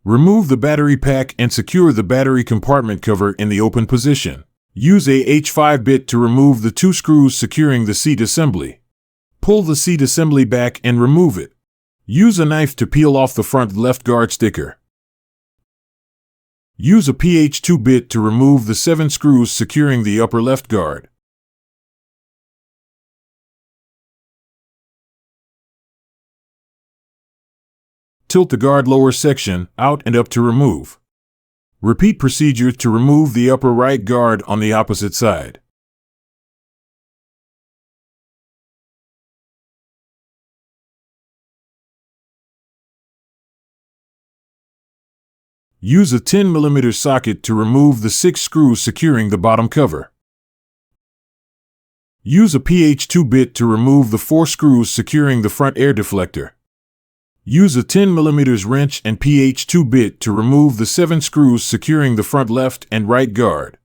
Remove the battery pack and secure the battery compartment cover in the open position. Use a H5 bit to remove the 2 screws securing the seat assembly. Pull the seat assembly back and remove it. Use a knife to peel off the front left guard sticker. Use a PH2 bit to remove the 7 screws securing the upper left guard. Tilt the guard lower section out and up to remove. Repeat procedure to remove the upper right guard on the opposite side. Use a 10 mm socket to remove the 6 screws securing the bottom cover. Use a PH2 bit to remove the 4 screws securing the front air deflector. Use a 10 mm wrench and PH2 bit to remove the 7 screws securing the front left and right guard.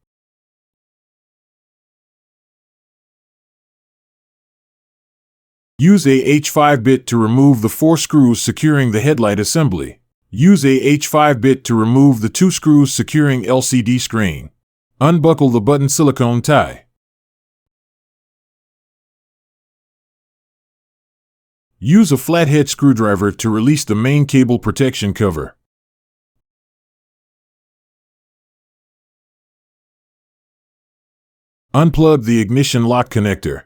Use a H5 bit to remove the 4 screws securing the headlight assembly. Use a H5 bit to remove the 2 screws securing LCD screen. Unbuckle the button silicone tie. Use a flathead screwdriver to release the main cable protection cover. Unplug the ignition lock connector.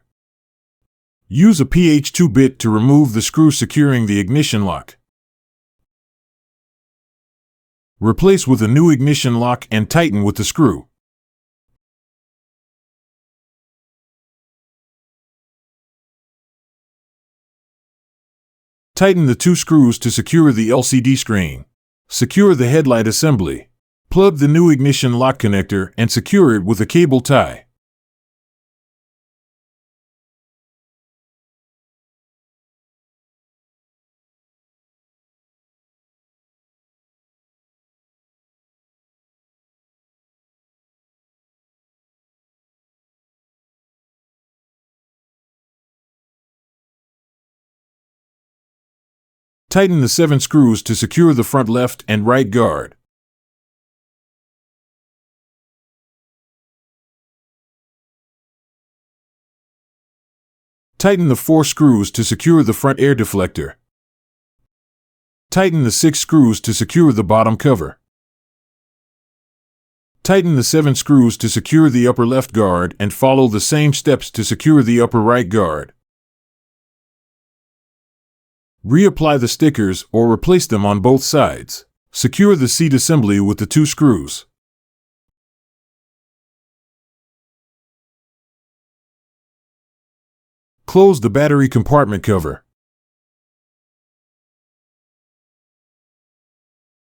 Use a PH2 bit to remove the screw securing the ignition lock. Replace with a new ignition lock and tighten with the screw. Tighten the 2 screws to secure the LCD screen. Secure the headlight assembly. Plug the new ignition lock connector and secure it with a cable tie. Tighten the 7 screws to secure the front left and right guard. Tighten the 4 screws to secure the front air deflector. Tighten the 6 screws to secure the bottom cover. Tighten the 7 screws to secure the upper left guard and follow the same steps to secure the upper right guard. Reapply the stickers or replace them on both sides. Secure the seat assembly with the 2 screws. Close the battery compartment cover.